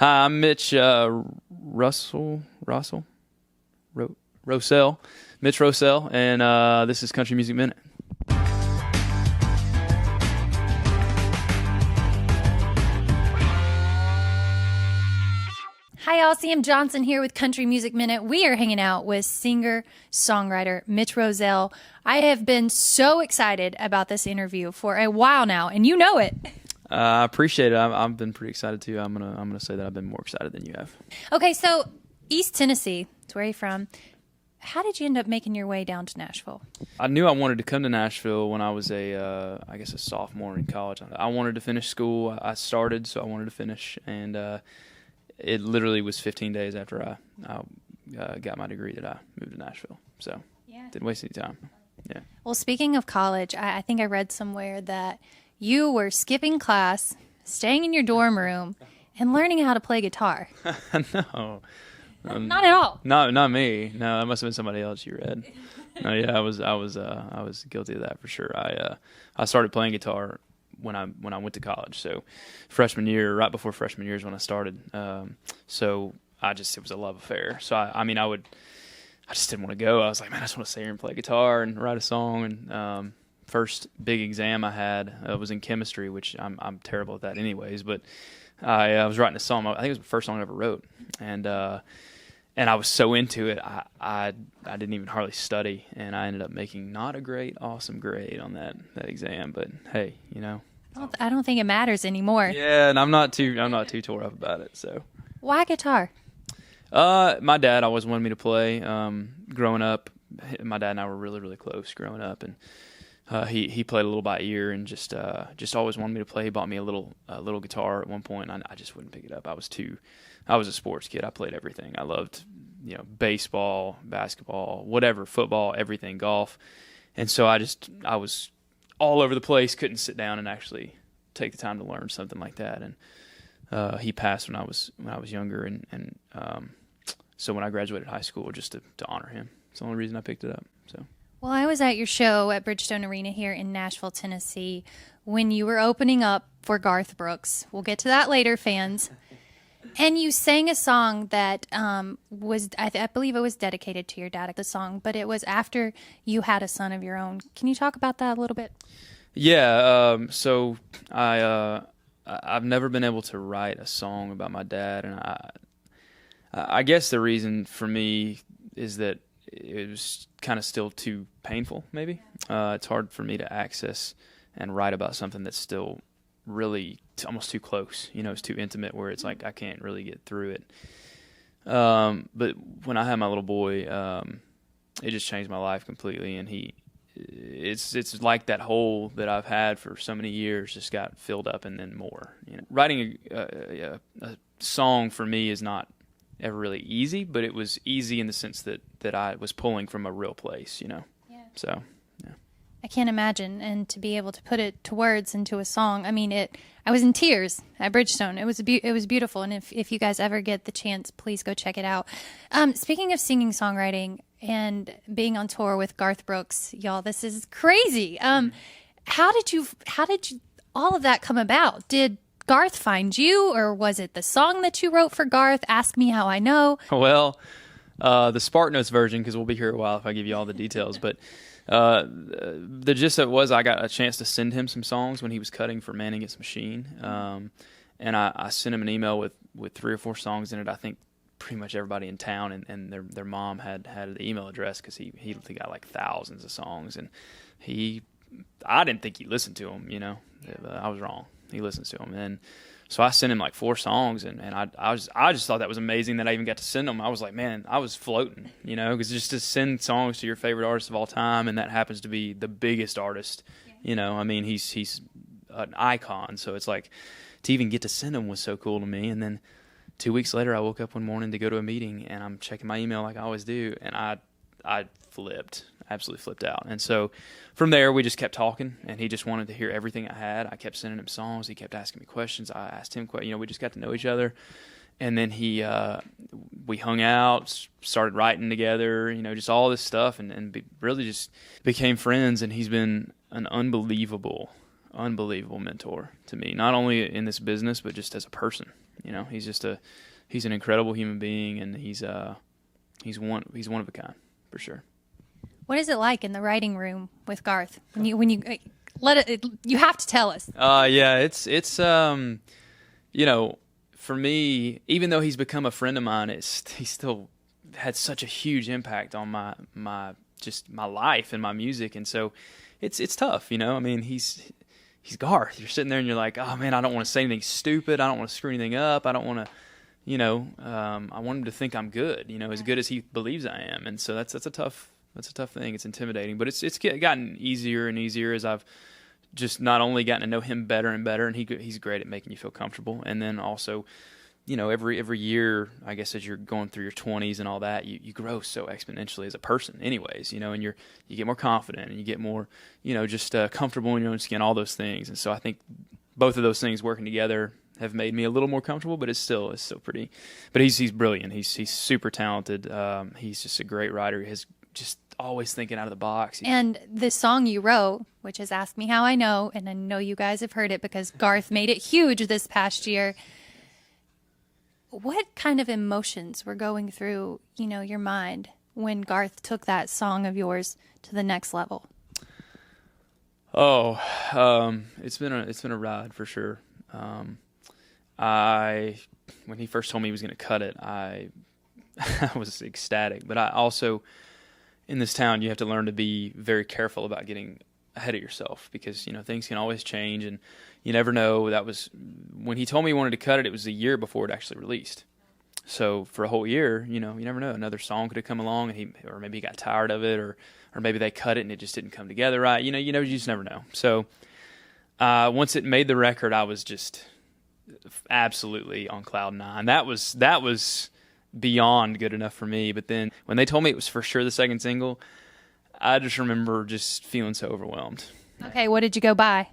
Hi, I'm Mitch Rossell, Mitch Rossell, and this is Country Music Minute. Hi, y'all. Sam Johnson here with Country Music Minute. We are hanging out with singer-songwriter Mitch Rossell. I have been so excited about this interview for a while now, and you know it. I appreciate it. I've been pretty excited too. I'm gonna say that I've been more excited than you have. Okay, so East Tennessee, that's where you're from. How did you end up making your way down to Nashville? I knew I wanted to come to Nashville when I was a sophomore in college. I wanted to finish school. I started, so I wanted to finish, and it literally was 15 days after I got my degree that I moved to Nashville. So didn't waste any time. Yeah. Well, speaking of college, I think I read somewhere that you were skipping class, staying in your dorm room, and learning how to play guitar. No. Not at all. No, not me. No, that must have been somebody else you read. No, yeah, I was guilty of that for sure. I started playing guitar when I went to college. So freshman year, right before freshman year is when I started. So it was a love affair. So I just didn't want to go. I was like, man, I just want to sit here and play guitar and write a song. And first big exam I had was in chemistry, which I'm terrible at that anyways. But I was writing a song. I think it was the first song I ever wrote, and I was so into it, I didn't even hardly study, and I ended up making not a great, awesome grade on that exam. But hey, you know, I don't think it matters anymore. Yeah, and I'm not too tore up about it. So why guitar? My dad always wanted me to play. Growing up, my dad and I were really, really close growing up, and he played a little by ear and just always wanted me to play. He bought me a little guitar at one point, and I just wouldn't pick it up. I was a sports kid. I played everything. I loved, baseball, basketball, whatever, football, everything, golf. And so I was all over the place, couldn't sit down and actually take the time to learn something like that. And he passed when I was younger, and so when I graduated high school, just to honor him. It's the only reason I picked it up. So. Well, I was at your show at Bridgestone Arena here in Nashville, Tennessee, when you were opening up for Garth Brooks. We'll get to that later, fans. And you sang a song that was, I believe it was dedicated to your dad, the song, but it was after you had a son of your own. Can you talk about that a little bit? Yeah, so I've never been able to write a song about my dad, and I guess the reason for me is that it was kind of still too painful, maybe. It's hard for me to access and write about something that's still really almost too close. It's too intimate where it's like I can't really get through it. But when I had my little boy, it just changed my life completely, and it's like that hole that I've had for so many years just got filled up and then more. Writing a song for me is not ever really easy, but it was easy in the sense that I was pulling from a real place, Yeah. So, yeah. I can't imagine, and to be able to put it to words into a song. I mean, I was in tears at Bridgestone. It was beautiful, and if you guys ever get the chance, please go check it out. Speaking of singing, songwriting, and being on tour with Garth Brooks, y'all, this is crazy. How did all of that come about? Did Garth find you, or was it the song that you wrote for Garth? Ask Me How I Know. Well, the Spark Notes version, because we'll be here a while if I give you all the details, but the gist of it was I got a chance to send him some songs when he was cutting for Man Against Machine, and I sent him an email with 3 or 4 songs in it. I think pretty much everybody in town and their mom had the email address, because he got like thousands of songs, and I didn't think he listened to them, I was wrong. He listens to them, and so I sent him like 4 songs, and I just thought that was amazing that I even got to send them. I was like, man, I was floating, because just to send songs to your favorite artist of all time, and that happens to be the biggest artist, I mean, he's an icon, so it's like to even get to send them was so cool to me. And then 2 weeks later, I woke up one morning to go to a meeting, and I'm checking my email like I always do, and I absolutely flipped out. And so from there, we just kept talking, and he just wanted to hear everything I had. I kept sending him songs. He kept asking me questions. I asked him questions. We just got to know each other. And then we hung out, started writing together, just all this stuff, and really just became friends. And he's been an unbelievable unbelievable mentor to me, not only in this business, but just as a person. He's an incredible human being, and he's one of a kind, for sure. What is it like in the writing room with Garth? When you you have to tell us. Yeah, it's for me, even though he's become a friend of mine, he still had such a huge impact on my life and my music, and so it's tough. I mean, he's Garth. You're sitting there and you're like, oh man, I don't want to say anything stupid. I don't want to screw anything up. I don't want to, I want him to think I'm good. As good as he believes I am, and so that's a tough thing. It's intimidating, but it's gotten easier and easier as I've just not only gotten to know him better and better, and he's great at making you feel comfortable, and then also, every year, I guess, as you're going through your 20s and all that, you grow so exponentially as a person anyways, and you get more confident and you get more, just comfortable in your own skin, all those things. And so I think both of those things working together have made me a little more comfortable, but it's still pretty, but he's brilliant. He's super talented. He's just a great writer. He's just always thinking out of the box. And the song you wrote, which is Ask Me How I Know, and I know you guys have heard it because Garth made it huge this past year. What kind of emotions were going through, your mind when Garth took that song of yours to the next level? Oh, it's been a ride for sure. When he first told me he was going to cut it, I was ecstatic. But I also, in this town, you have to learn to be very careful about getting ahead of yourself because, things can always change and you never know. That was when he told me he wanted to cut it, it was a year before it actually released. So for a whole year, you never know. Another song could have come along and or maybe he got tired of it or maybe they cut it and it just didn't come together right. You just never know. So once it made the record, I was just absolutely on cloud nine. That was beyond good enough for me. But then when they told me it was for sure the second single, I just remember just feeling so overwhelmed. Okay, what did you go buy?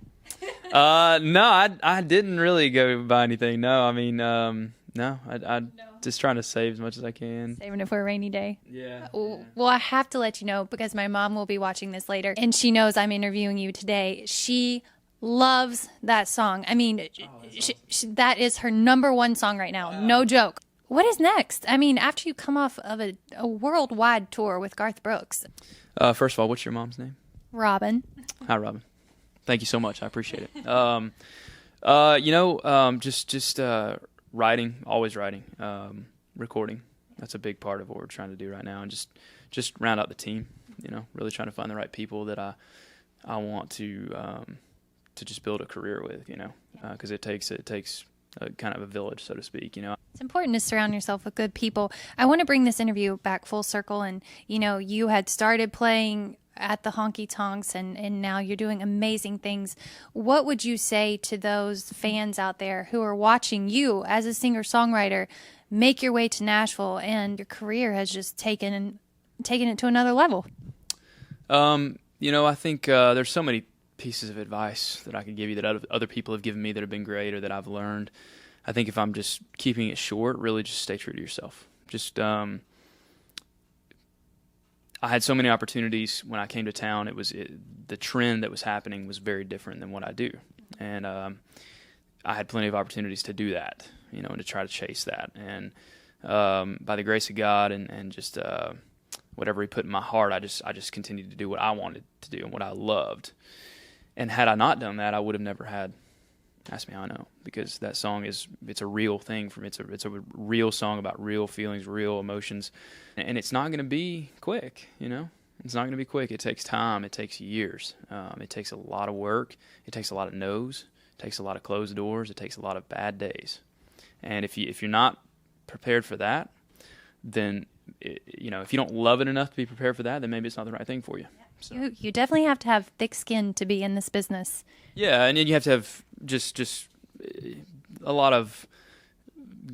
No, I didn't really go buy anything. No, I mean, no, I just trying to save as much as I can. Saving it for a rainy day. Yeah. Well, I have to let you know because my mom will be watching this later and she knows I'm interviewing you today. She loves that song. I mean, awesome. That is her number one song right now. Wow. No joke. What is next? I mean, after you come off of a worldwide tour with Garth Brooks. First of all, what's your mom's name? Robin. Hi, Robin. Thank you so much. I appreciate it. Just writing, always writing, recording. That's a big part of what we're trying to do right now, and just round out the team. Really trying to find the right people that I want to just build a career with. Because it takes a kind of a village, so to speak. It's important to surround yourself with good people. I want to bring this interview back full circle, and you had started playing at the honky tonks and now you're doing amazing things. What would you say to those fans out there who are watching you as a singer-songwriter make your way to Nashville and your career has just taken it to another level? I think there's so many pieces of advice that I could give you that other people have given me that have been great or that I've learned. I think if I'm just keeping it short, really just stay true to yourself. I had so many opportunities when I came to town. The trend that was happening was very different than what I do. And I had plenty of opportunities to do that, and to try to chase that. And by the grace of God and just whatever he put in my heart, I just continued to do what I wanted to do and what I loved. And had I not done that, I would have never had Ask Me How I Know, because that song it's a real thing for me. It's a real song about real feelings, real emotions, and it's not going to be quick. It's not going to be quick. It takes time. It takes years. It takes a lot of work. It takes a lot of no's. It takes a lot of closed doors. It takes a lot of bad days. And if you're not prepared for that, then if you don't love it enough to be prepared for that, then maybe it's not the right thing for you. So. You definitely have to have thick skin to be in this business. Yeah, and then you have to have just a lot of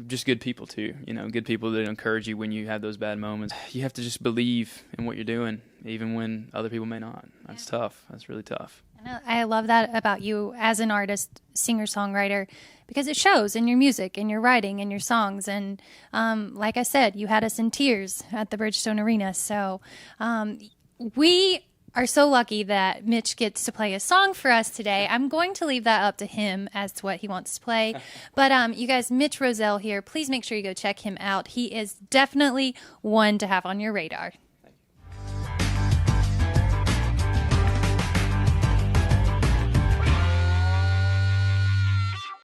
just good people too. Good people that encourage you when you have those bad moments. You have to just believe in what you're doing, even when other people may not. That's tough. That's really tough. I love that about you as an artist, singer-songwriter, because it shows in your music, in your writing, in your songs. And like I said, you had us in tears at the Bridgestone Arena. So we are so lucky that Mitch gets to play a song for us today. I'm going to leave that up to him as to what he wants to play. But you guys, Mitch Rossell here, please make sure you go check him out. He is definitely one to have on your radar.